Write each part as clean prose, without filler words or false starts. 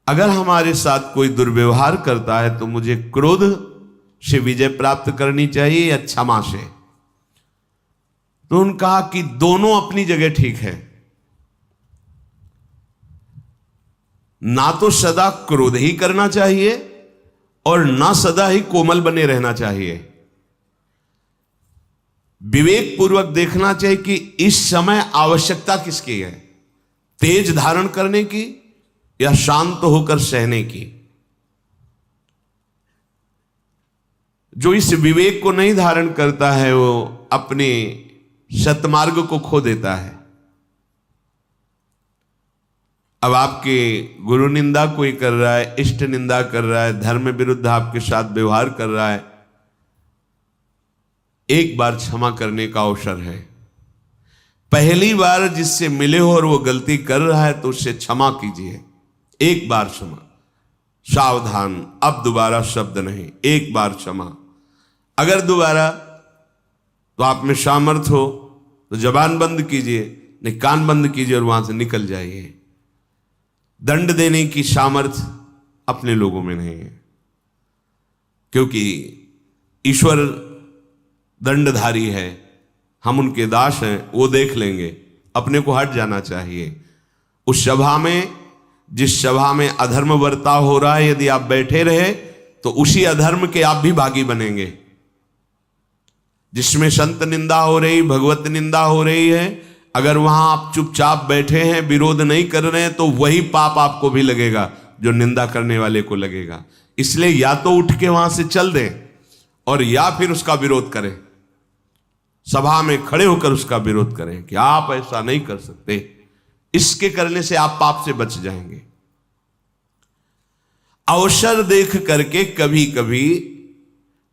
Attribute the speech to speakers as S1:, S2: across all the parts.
S1: अगर हमारे साथ कोई दुर्व्यवहार करता है तो मुझे क्रोध से विजय प्राप्त करनी चाहिए या क्षमा से? तो उन्होंने कहा कि दोनों अपनी जगह ठीक है। ना तो सदा क्रोध ही करना चाहिए और ना सदा ही कोमल बने रहना चाहिए। विवेक पूर्वक देखना चाहिए कि इस समय आवश्यकता किसकी है, तेज धारण करने की या शांत होकर सहने की। जो इस विवेक को नहीं धारण करता है वो अपने सतमार्ग को खो देता है। अब आपके गुरु निंदा कोई कर रहा है, इष्ट निंदा कर रहा है, धर्म विरुद्ध आपके साथ व्यवहार कर रहा है, एक बार क्षमा करने का अवसर है। पहली बार जिससे मिले हो और वो गलती कर रहा है तो उससे क्षमा कीजिए, एक बार क्षमा। सावधान, अब दोबारा शब्द नहीं, एक बार क्षमा। अगर दोबारा तो आप में सामर्थ्य हो तो जबान बंद कीजिए, नहीं कान बंद कीजिए और वहां से निकल जाइए। दंड देने की सामर्थ्य अपने लोगों में नहीं है, क्योंकि ईश्वर दंडधारी है, हम उनके दास हैं, वो देख लेंगे। अपने को हट जाना चाहिए। उस सभा में, जिस सभा में अधर्म बर्ताव हो रहा है, यदि आप बैठे रहे तो उसी अधर्म के आप भी भागी बनेंगे। जिसमें संत निंदा हो रही, भगवत निंदा हो रही है, अगर वहां आप चुपचाप बैठे हैं, विरोध नहीं कर रहे हैं, तो वही पाप आपको भी लगेगा जो निंदा करने वाले को लगेगा। इसलिए या तो उठ के वहां से चल दें और या फिर उसका विरोध करें, सभा में खड़े होकर उसका विरोध करें कि आप ऐसा नहीं कर सकते। इसके करने से आप पाप से बच जाएंगे। अवसर देख करके कभी कभी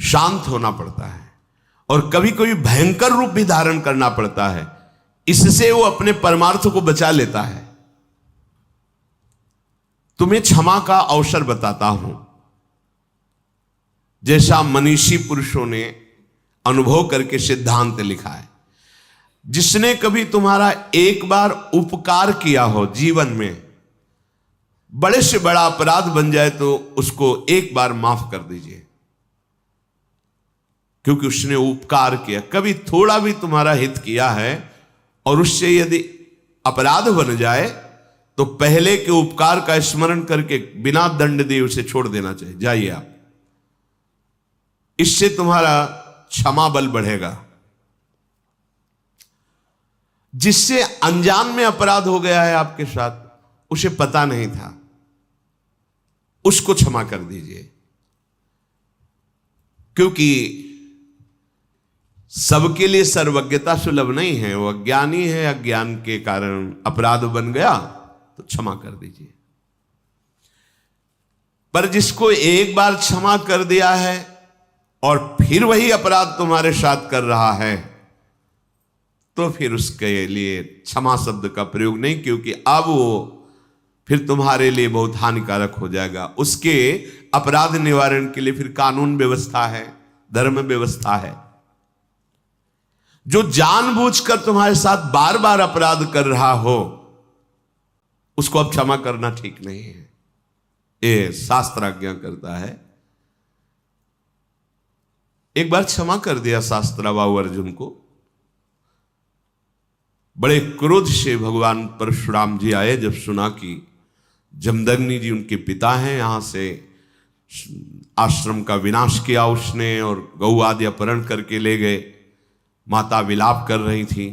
S1: शांत होना पड़ता है और कभी कभी भयंकर रूप भी धारण करना पड़ता है। इससे वो अपने परमार्थ को बचा लेता है। तुम्हें क्षमा का अवसर बताता हूं, जैसा मनीषी पुरुषों ने अनुभव करके सिद्धांत लिखा है। जिसने कभी तुम्हारा एक बार उपकार किया हो जीवन में, बड़े से बड़ा अपराध बन जाए तो उसको एक बार माफ कर दीजिए, क्योंकि उसने उपकार किया। कभी थोड़ा भी तुम्हारा हित किया है और उससे यदि अपराध बन जाए तो पहले के उपकार का स्मरण करके बिना दंड दिए उसे छोड़ देना चाहिए। जाइए आप, इससे तुम्हारा क्षमा बल बढ़ेगा। जिससे अनजान में अपराध हो गया है आपके साथ, उसे पता नहीं था, उसको क्षमा कर दीजिए। क्योंकि सबके लिए सर्वज्ञता सुलभ नहीं है, वो अज्ञानी है, अज्ञान के कारण अपराध बन गया तो क्षमा कर दीजिए। पर जिसको एक बार क्षमा कर दिया है और फिर वही अपराध तुम्हारे साथ कर रहा है, तो फिर उसके लिए क्षमा शब्द का प्रयोग नहीं, क्योंकि अब वो फिर तुम्हारे लिए बहुत हानिकारक हो जाएगा। उसके अपराध निवारण के लिए फिर कानून व्यवस्था है, धर्म व्यवस्था है। जो जानबूझकर तुम्हारे साथ बार बार अपराध कर रहा हो, उसको अब क्षमा करना ठीक नहीं है, ये शास्त्र आज्ञा करता है। एक बार क्षमा कर दिया शास्त्राबाहु अर्जुन को। बड़े क्रोध से भगवान परशुराम जी आए, जब सुना कि जमदग्नि जी उनके पिता हैं, यहां से आश्रम का विनाश किया उसने और गौ आदि अपहरण करके ले गए। माता विलाप कर रही थी,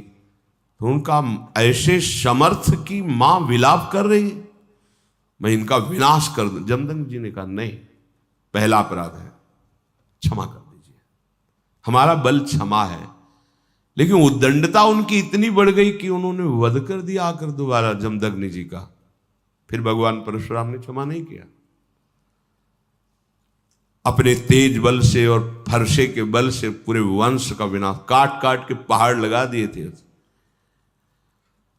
S1: तो उनका ऐसे समर्थ की मां विलाप कर रही है, मैं इनका विनाश कर दूं। जमदग्नि जी ने कहा नहीं, पहला अपराध है, क्षमा कर दीजिए, हमारा बल क्षमा है। लेकिन उद्दंडता उनकी इतनी बढ़ गई कि उन्होंने वध कर दिया आकर दोबारा जमदग्नि जी का। फिर भगवान परशुराम ने क्षमा नहीं किया, अपने तेज बल से और फरसे के बल से पूरे वंश का विनाश, काट काट के पहाड़ लगा दिए थे।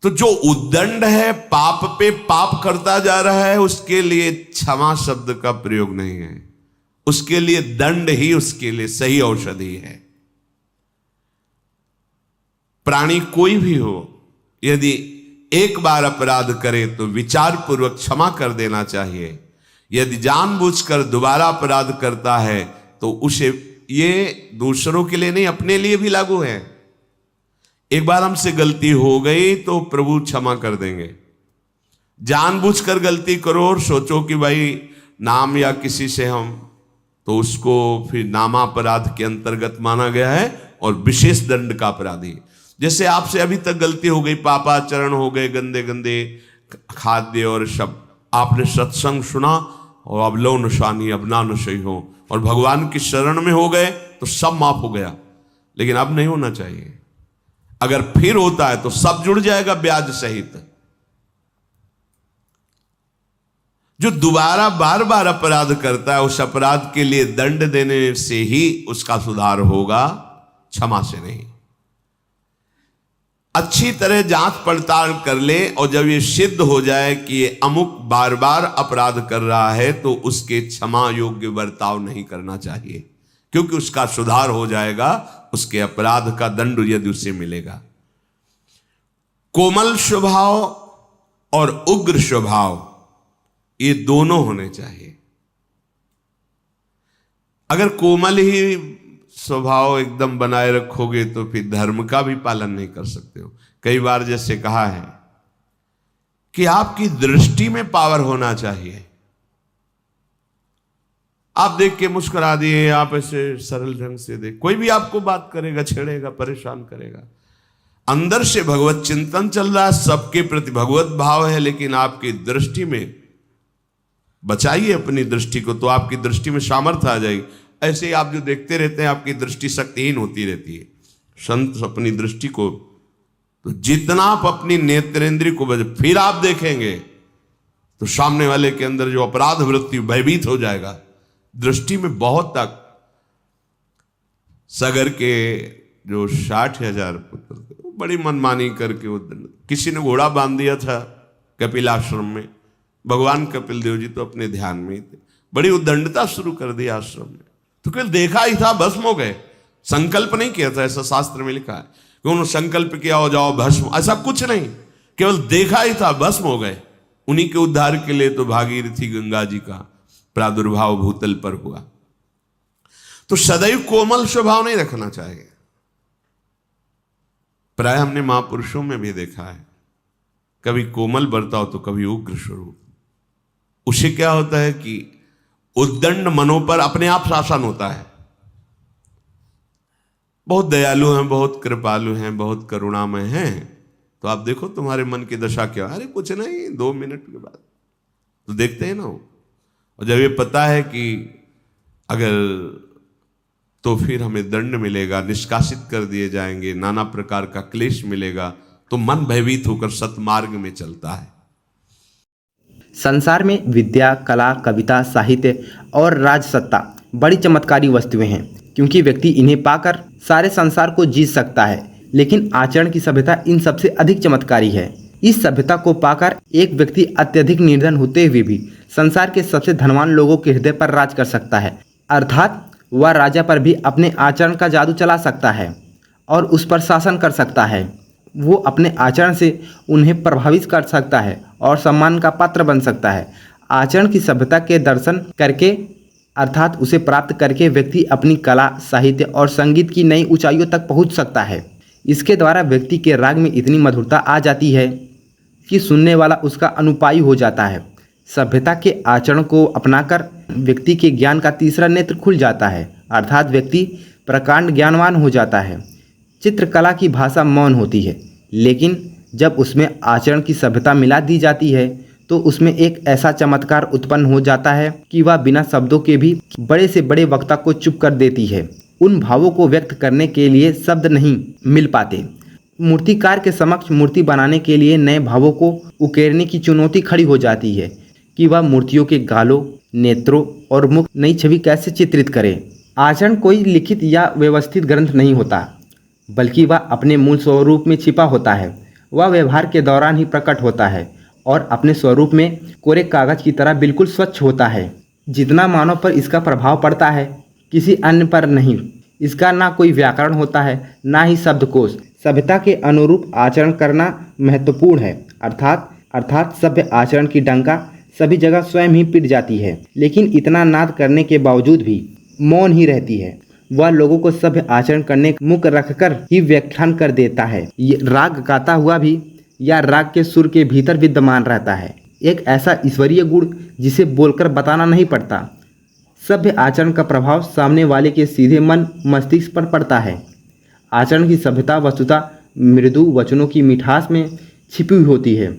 S1: तो जो उद्दंड है, पाप पे पाप करता जा रहा है, उसके लिए क्षमा शब्द का प्रयोग नहीं है, उसके लिए दंड ही उसके लिए सही औषधि है। प्राणी कोई भी हो, यदि एक बार अपराध करे तो विचार पूर्वक क्षमा कर देना चाहिए यदि जानबूझकर दोबारा अपराध करता है तो उसे, ये दूसरों के लिए नहीं अपने लिए भी लागू है। एक बार हमसे गलती हो गई तो प्रभु क्षमा कर देंगे। जानबूझकर गलती करो और सोचो कि भाई नाम या किसी से हम, तो उसको फिर नामापराध के अंतर्गत माना गया है और विशेष दंड का अपराधी। जैसे आपसे अभी तक गलती हो गई, पापाचरण हो गए, गंदे गंदे खाद्य और शब्द, आपने सत्संग सुना और अब लो नशानी अब ना नशे हो और भगवान की शरण में हो गए तो सब माफ हो गया, लेकिन अब नहीं होना चाहिए। अगर फिर होता है तो सब जुड़ जाएगा ब्याज सहित। जो दोबारा बार बार अपराध करता है उस अपराध के लिए दंड देने से ही उसका सुधार होगा, क्षमा से नहीं। अच्छी तरह जांच पड़ताल कर ले और जब ये सिद्ध हो जाए कि ये अमुक बार बार अपराध कर रहा है तो उसके क्षमा योग्य बर्ताव नहीं करना चाहिए, क्योंकि उसका सुधार हो जाएगा, उसके अपराध का दंड यदि उसे मिलेगा। कोमल स्वभाव और उग्र स्वभाव ये दोनों होने चाहिए। अगर कोमल ही स्वभाव एकदम बनाए रखोगे तो फिर धर्म का भी पालन नहीं कर सकते हो। कई बार जैसे कहा है कि आपकी दृष्टि में पावर होना चाहिए। आप देख के मुस्कुरा दिए, आप ऐसे सरल ढंग से देख, कोई भी आपको बात करेगा, छेड़ेगा, परेशान करेगा। अंदर से भगवत चिंतन चल रहा है, सबके प्रति भगवत भाव है, लेकिन आपकी दृष्टि में बचाइए अपनी दृष्टि को, तो आपकी दृष्टि में सामर्थ्य आ जाएगी। ऐसे ही आप जो देखते रहते हैं आपकी दृष्टि शक्तिहीन होती रहती है। संत अपनी दृष्टि को, तो जितना आप अपनी नेत्रेंद्रिय को फिर आप देखेंगे तो सामने वाले के अंदर जो अपराध वृत्ति भयभीत हो जाएगा। दृष्टि में बहुत तक सगर के जो 60,000 पुत्र थे, बड़ी मनमानी करके वो किसी ने घोड़ा बांध दिया था कपिल आश्रम में। भगवान कपिल देव जी तो अपने ध्यान में ही थे, बड़ी उद्दंडता शुरू कर दी आश्रम में। तो केवल देखा ही था, भस्म हो गए। संकल्प नहीं किया था, ऐसा शास्त्र में लिखा है कि उन्होंने संकल्प किया हो जाओ भस्म, ऐसा कुछ नहीं, केवल देखा ही था, भस्म हो गए। उन्हीं के उद्धार के लिए तो भागीरथी गंगा जी का प्रादुर्भाव भूतल पर हुआ। तो सदैव कोमल स्वभाव नहीं रखना चाहिए। प्राय हमने महापुरुषों में भी देखा है, कभी कोमल बर्ताव तो कभी उग्र स्वरूप। उसे क्या होता है कि उद्दंड मनों पर अपने आप शासन होता है। बहुत दयालु हैं, बहुत कृपालु हैं, बहुत करुणामय हैं, तो आप देखो तुम्हारे मन की दशा क्या। अरे कुछ नहीं, 2 मिनट के बाद तो देखते हैं ना। और जब ये पता है कि अगर तो फिर हमें दंड मिलेगा, निष्कासित कर दिए जाएंगे, नाना प्रकार का क्लेश मिलेगा, तो मन भयभीत होकर सतमार्ग में चलता है।
S2: संसार में विद्या, कला, कविता, साहित्य और राजसत्ता बड़ी चमत्कारी वस्तुएं हैं, क्योंकि व्यक्ति इन्हें पाकर सारे संसार को जीत सकता है। लेकिन आचरण की सभ्यता इन सबसे अधिक चमत्कारी है। इस सभ्यता को पाकर एक व्यक्ति अत्यधिक निर्धन होते हुए भी संसार के सबसे धनवान लोगों के हृदय पर राज कर सकता है। अर्थात वह राजा पर भी अपने आचरण का जादू चला सकता है और उस पर शासन कर सकता है। वो अपने आचरण से उन्हें प्रभावित कर सकता है और सम्मान का पात्र बन सकता है। आचरण की सभ्यता के दर्शन करके अर्थात उसे प्राप्त करके व्यक्ति अपनी कला, साहित्य और संगीत की नई ऊंचाइयों तक पहुंच सकता है। इसके द्वारा व्यक्ति के राग में इतनी मधुरता आ जाती है कि सुनने वाला उसका अनुपायी हो जाता है। सभ्यता के आचरण को अपनाकर व्यक्ति के ज्ञान का तीसरा नेत्र खुल जाता है, अर्थात व्यक्ति प्रकांड ज्ञानवान हो जाता है। चित्रकला की भाषा मौन होती है, लेकिन जब उसमें आचरण की सभ्यता मिला दी जाती है तो उसमें एक ऐसा चमत्कार उत्पन्न हो जाता है कि वह बिना शब्दों के भी बड़े से बड़े वक्ता को चुप कर देती है। उन भावों को व्यक्त करने के लिए शब्द नहीं मिल पाते। मूर्तिकार के समक्ष मूर्ति बनाने के लिए नए भावों को उकेरने की चुनौती खड़ी हो जाती है कि वह मूर्तियों के गालों, नेत्रों और मुख नई छवि कैसे चित्रित करे। आचरण कोई लिखित या व्यवस्थित ग्रंथ नहीं होता, बल्कि वह अपने मूल स्वरूप में छिपा होता है। वह व्यवहार के दौरान ही प्रकट होता है और अपने स्वरूप में कोरे कागज की तरह बिल्कुल स्वच्छ होता है। जितना मानव पर इसका प्रभाव पड़ता है, किसी अन्य पर नहीं। इसका ना कोई व्याकरण होता है, ना ही शब्दकोश। सभ्यता के अनुरूप आचरण करना महत्वपूर्ण है, अर्थात सभ्य आचरण की डंका सभी जगह स्वयं ही पिट जाती है, लेकिन इतना नाद करने के बावजूद भी मौन ही रहती है। वह लोगों को सभ्य आचरण करने मुख रखकर ही व्याख्यान कर देता है। ये राग गाता हुआ भी या राग के सुर के भीतर विद्यमान रहता है, एक ऐसा ईश्वरीय गुण जिसे बोलकर बताना नहीं पड़ता। सभ्य आचरण का प्रभाव सामने वाले के सीधे मन मस्तिष्क पर पड़ता है। आचरण की सभ्यता वस्तुतः मृदु वचनों की मिठास में छिपी हुई होती है।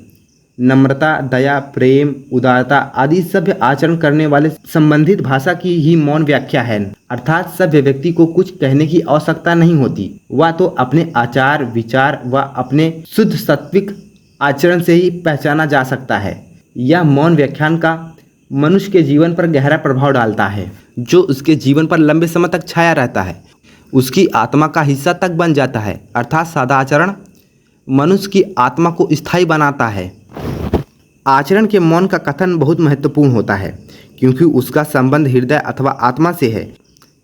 S2: नम्रता, दया, प्रेम, उदारता आदि सभ्य आचरण करने वाले संबंधित भाषा की ही मौन व्याख्या है। अर्थात सभ्य व्यक्ति को कुछ कहने की आवश्यकता नहीं होती, वह तो अपने आचार विचार व अपने शुद्ध सात्विक आचरण से ही पहचाना जा सकता है। यह मौन व्याख्यान का मनुष्य के जीवन पर गहरा प्रभाव डालता है, जो उसके जीवन पर लंबे समय तक छाया रहता है, उसकी आत्मा का हिस्सा तक बन जाता है। अर्थात सादा आचरण मनुष्य की आत्मा को स्थायी बनाता है। आचरण के मौन का कथन बहुत महत्वपूर्ण होता है, क्योंकि उसका संबंध हृदय अथवा आत्मा से है।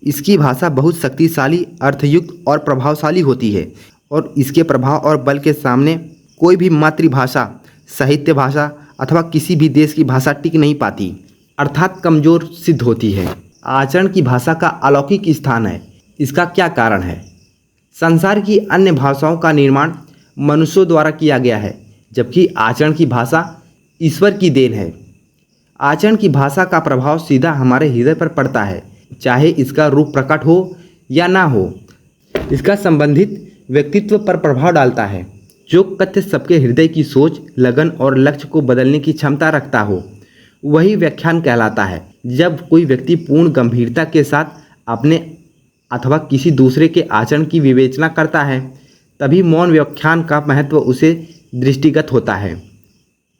S2: इसकी भाषा बहुत शक्तिशाली, अर्थयुक्त और प्रभावशाली होती है, और इसके प्रभाव और बल के सामने कोई भी मातृभाषा, साहित्य भाषा अथवा किसी भी देश की भाषा टिक नहीं पाती, अर्थात कमज़ोर सिद्ध होती है। आचरण की भाषा का अलौकिक स्थान है। इसका क्या कारण है? संसार की अन्य भाषाओं का निर्माण मनुष्यों द्वारा किया गया है, जबकि आचरण की भाषा ईश्वर की देन है। आचरण की भाषा का प्रभाव सीधा हमारे हृदय पर पड़ता है, चाहे इसका रूप प्रकट हो या ना हो। इसका संबंधित व्यक्तित्व पर प्रभाव डालता है। जो कथ्य सबके हृदय की सोच, लगन और लक्ष्य को बदलने की क्षमता रखता हो, वही व्याख्यान कहलाता है। जब कोई व्यक्ति पूर्ण गंभीरता के साथ अपने अथवा किसी दूसरे के आचरण की विवेचना करता है, तभी मौन व्याख्यान का महत्व उसे दृष्टिगत होता है।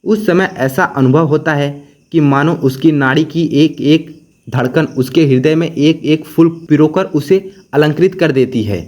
S2: उस समय ऐसा अनुभव होता है कि मानो उसकी नाड़ी की एक एक धड़कन उसके हृदय में एक एक फूल पिरोकर उसे अलंकृत कर देती है।